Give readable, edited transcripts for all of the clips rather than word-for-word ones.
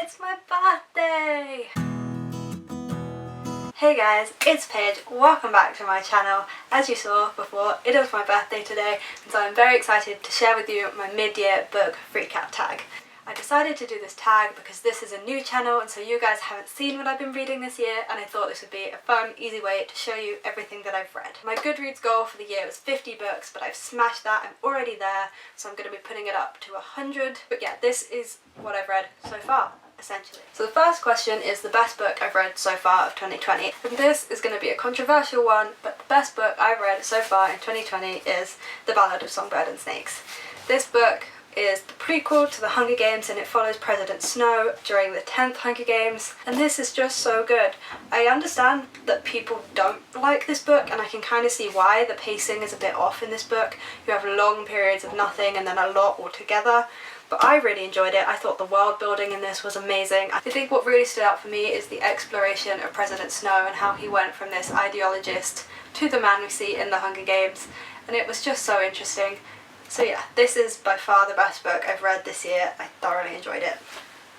It's my birthday! Hey guys, it's Paige. Welcome back to my channel. As you saw before, it is my birthday today, and so I'm very excited to share with you my mid-year book Freakout tag. I decided to do this tag because this is a new channel and so you guys haven't seen what I've been reading this year, and I thought this would be a fun, easy way to show you everything that I've read. My Goodreads goal for the year was 50 books, but I've smashed that. I'm already there, so I'm going to be putting it up to 100. But yeah, this is what I've read so far, essentially. So the first question is the best book I've read so far of 2020. And this is going to be a controversial one, but the best book I've read so far in 2020 is The Ballad of Songbirds and Snakes. This book is the prequel to the Hunger Games, and it follows President Snow during the 10th Hunger Games, and this is just so good. I understand that people don't like this book, and I can kind of see why. The pacing is a bit off in this book. You have long periods of nothing and then a lot altogether, but I really enjoyed it. I thought the world building in this was amazing. I think what really stood out for me is the exploration of President Snow and how he went from this ideologist to the man we see in the Hunger Games, and it was just so interesting. So yeah, this is by far the best book I've read this year. I thoroughly enjoyed it.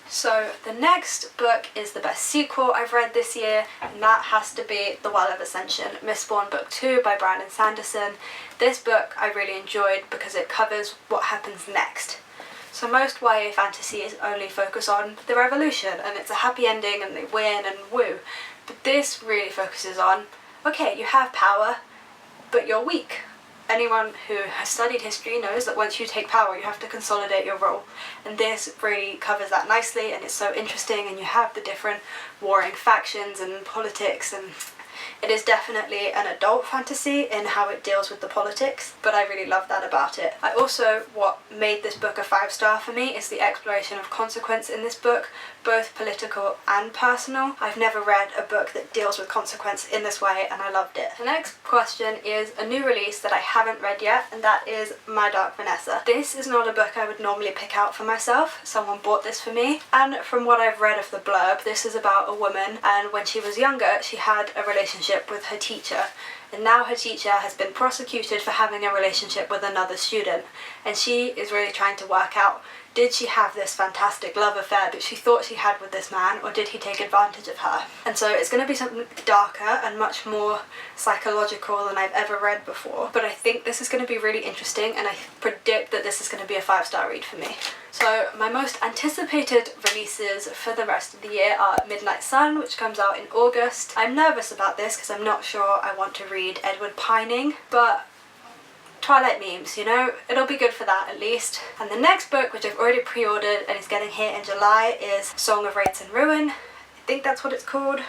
So the next book is the best sequel I've read this year, and that has to be The Well of Ascension, Mistborn Book 2 by Sanderson. This book I really enjoyed because it covers what happens next. So most YA fantasies only focus on the revolution and it's a happy ending and they win and woo. But this really focuses on, okay, you have power, but you're weak. Anyone who has studied history knows that once you take power you have to consolidate your rule, and this really covers that nicely, and it's so interesting, and you have the different warring factions and politics, and it is definitely an adult fantasy in how it deals with the politics, but I really love that about it. What made this book a 5-star for me is the exploration of consequence in this book, both political and personal. I've never read a book that deals with consequence in this way, and I loved it. The next question is a new release that I haven't read yet, and that is My Dark Vanessa. This is not a book I would normally pick out for myself. Someone bought this for me, and from what I've read of the blurb, this is about a woman, and when she was younger she had a relationship with her teacher, and now her teacher has been prosecuted for having a relationship with another student, and she is really trying to work out, did she have this fantastic love affair that she thought she had with this man, or did he take advantage of her? And so it's going to be something darker and much more psychological than I've ever read before, but I think this is going to be really interesting, and I predict that this is going to be a 5-star read for me. So my most anticipated releases for the rest of the year are Midnight Sun, which comes out in August. I'm nervous about this because I'm not sure I want to read Edward pining, but Twilight memes, you know, it'll be good for that at least. And the next book, which I've already pre-ordered and is getting here in July, is Song of Wraiths and Ruin. I think that's what it's called.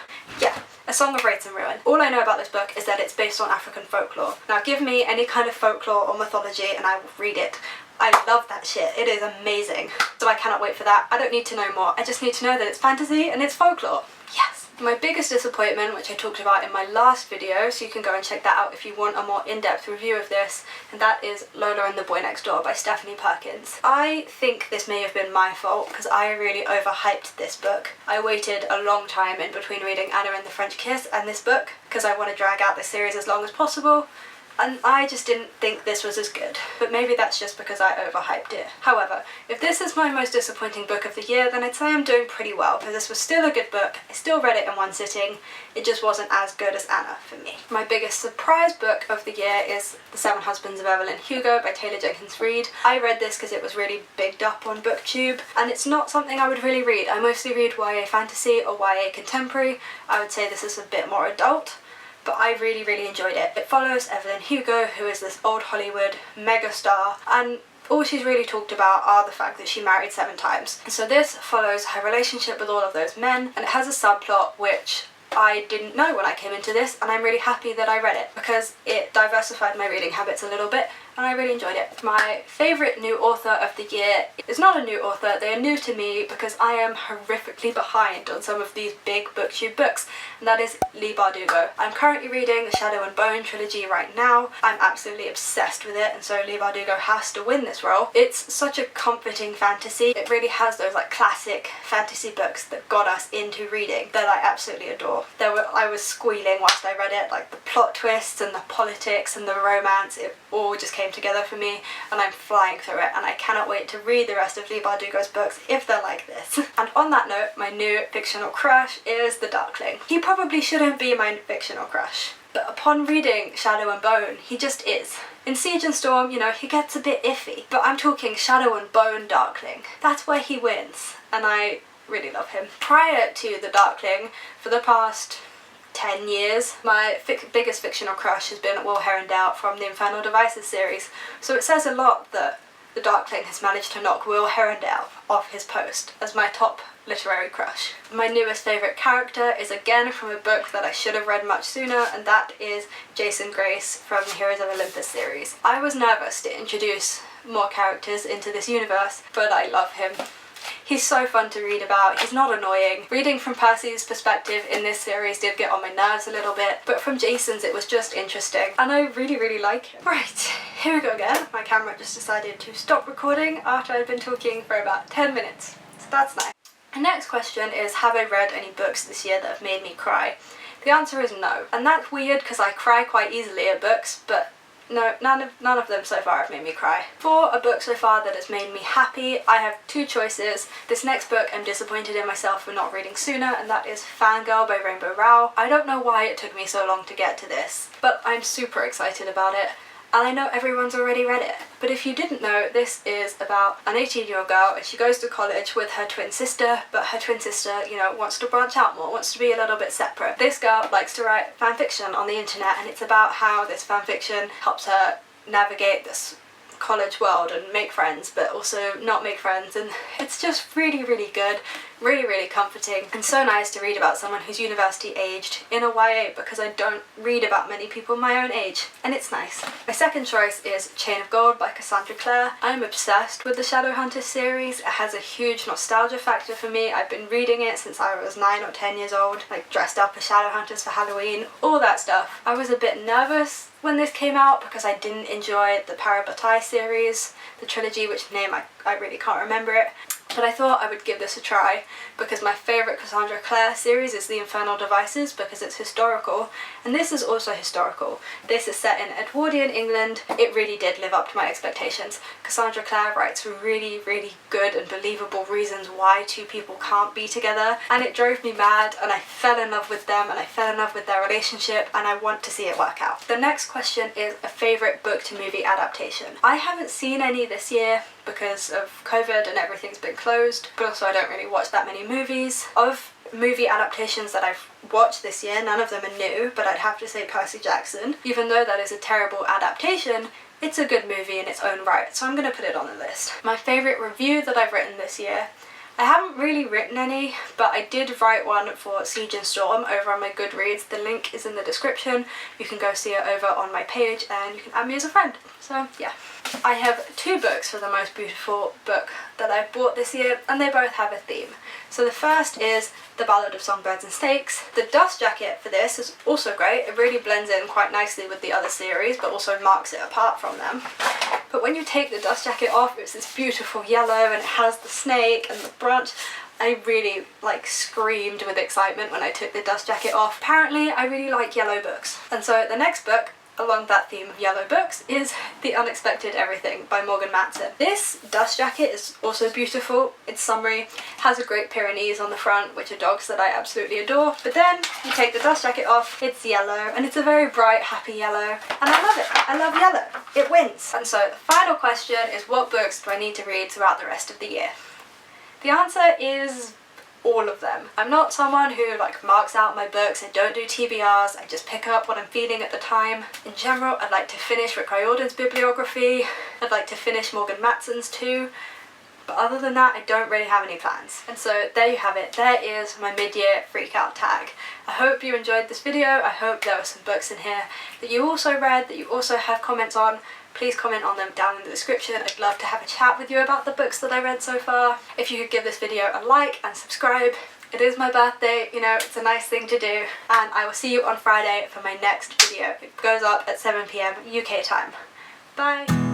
Yeah, A Song of Wraiths and Ruin. All I know about this book is that it's based on African folklore. Now give me any kind of folklore or mythology and I will read it. I love that shit. It is amazing. So I cannot wait for that. I don't need to know more. I just need to know that it's fantasy and it's folklore. Yes! My biggest disappointment, which I talked about in my last video, so you can go and check that out if you want a more in-depth review of this, and that is Lola and the Boy Next Door by Stephanie Perkins. I think this may have been my fault because I really overhyped this book. I waited a long time in between reading Anna and the French Kiss and this book because I want to drag out this series as long as possible, and I just didn't think this was as good. But maybe that's just because I overhyped it. However, if this is my most disappointing book of the year, then I'd say I'm doing pretty well, because this was still a good book. I still read it in one sitting. It just wasn't as good as Anna for me. My biggest surprise book of the year is The Seven Husbands of Evelyn Hugo by Jenkins Reid. I read this because it was really bigged up on booktube, and it's not something I would really read. I mostly read YA fantasy or YA contemporary. I would say this is a bit more adult, but I really, really enjoyed it. It follows Evelyn Hugo, who is this old Hollywood megastar, and all she's really talked about are the fact that she married 7 times. So this follows her relationship with all of those men, and it has a subplot which I didn't know when I came into this, and I'm really happy that I read it because it diversified my reading habits a little bit, and I really enjoyed it. My favourite new author of the year is not a new author. They are new to me because I am horrifically behind on some of these big booktube books, and that is Leigh Bardugo. I'm currently reading the Shadow and Bone trilogy right now. I'm absolutely obsessed with it, and so Leigh Bardugo has to win this role. It's such a comforting fantasy. It really has those like classic fantasy books that got us into reading that I absolutely adore. I was squealing whilst I read it, like the plot twists and the politics and the romance, it all just came came together for me, and I'm flying through it, and I cannot wait to read the rest of Leigh Bardugo's books if they're like this. And on that note, my new fictional crush is the Darkling. He probably shouldn't be my fictional crush, but upon reading Shadow and Bone, he just is. In Siege and Storm, you know, he gets a bit iffy, but I'm talking Shadow and Bone Darkling. That's where he wins, and I really love him. Prior to the Darkling, for the past 10 years, my biggest fictional crush has been Will Herondale from the Infernal Devices series, so it says a lot that the Darkling has managed to knock Will Herondale off his post as my top literary crush. My newest favourite character is again from a book that I should have read much sooner, and that is Jason Grace from the Heroes of Olympus series. I was nervous to introduce more characters into this universe, but I love him. He's so fun to read about, he's not annoying. Reading from Percy's perspective in this series did get on my nerves a little bit, but from Jason's it was just interesting, and I really like him. Right, here we go again. My camera just decided to stop recording after I'd been talking for about 10 minutes, so that's nice. The next question is, have I read any books this year that have made me cry? The answer is no, and that's weird because I cry quite easily at books, but no, none of them so far have made me cry. For a book so far that has made me happy, I have two choices. This next book I'm disappointed in myself for not reading sooner, and that is Fangirl by Rainbow Rowell. I don't know why it took me so long to get to this, but I'm super excited about it. And I know everyone's already read it. But if you didn't know, this is about an 18-year-old girl, and she goes to college with her twin sister, but her twin sister, you know, wants to branch out more, wants to be a little bit separate. This girl likes to write fanfiction on the internet, and it's about how this fanfiction helps her navigate this college world and make friends, but also not make friends, and it's just really good, really comforting, and so nice to read about someone who's university aged in a YA, because I don't read about many people my own age, and it's nice. My second choice is Chain of Gold by Cassandra Clare. I'm obsessed with the Shadowhunters series. It has a huge nostalgia factor for me. I've been reading it since I was 9 or 10 years old, like dressed up as Shadowhunters for Halloween, all that stuff. I was a bit nervous when this came out because I didn't enjoy the Parabatai series, the trilogy, which name I really can't remember it. But I thought I would give this a try because my favourite Cassandra Clare series is the Infernal Devices because it's historical, and this is also historical. This is set in Edwardian England. It really did live up to my expectations. Cassandra Clare writes really good and believable reasons why two people can't be together, and it drove me mad, and I fell in love with them, and I fell in love with their relationship, and I want to see it work out. The next question is a favourite book to movie adaptation. I haven't seen any this year because of COVID and everything's been closed, but also I don't really watch that many movies. Of movie adaptations that I've watched this year, none of them are new, but I'd have to say Percy Jackson. Even though that is a terrible adaptation, it's a good movie in its own right, so I'm going to put it on the list. My favourite review that I've written this year, I haven't really written any, but I did write one for Siege and Storm over on my Goodreads. The link is in the description. You can go see it over on my page, and you can add me as a friend. So yeah. I have two books for the most beautiful book that I've bought this year, and they both have a theme. So the first is The Ballad of Songbirds and Snakes. The dust jacket for this is also great. It really blends in quite nicely with the other series, but also marks it apart from them. But when you take the dust jacket off, it's this beautiful yellow, and it has the snake and the branch. I really screamed with excitement when I took the dust jacket off. Apparently I really like yellow books. And so the next book along that theme of yellow books is The Unexpected Everything by Morgan Matson. This dust jacket is also beautiful. It's summery, has a Great Pyrenees on the front, which are dogs that I absolutely adore, but then you take the dust jacket off, it's yellow, and it's a very bright, happy yellow, and I love it. I love yellow. It wins. And so the final question is, what books do I need to read throughout the rest of the year? The answer is all of them. I'm not someone who marks out my books. I don't do TBRs. I just pick up what I'm feeling at the time. In general, I'd like to finish Riordan's bibliography. I'd like to finish Morgan Matson's too. But other than that, I don't really have any plans. And so there you have it. There is my mid-year Freakout tag. I hope you enjoyed this video. I hope there were some books in here that you also read, that you also have comments on. Please comment on them down in the description. I'd love to have a chat with you about the books that I read so far. If you could give this video a like and subscribe. It is my birthday, you know, it's a nice thing to do. And I will see you on Friday for my next video. It goes up at 7 PM UK time. Bye!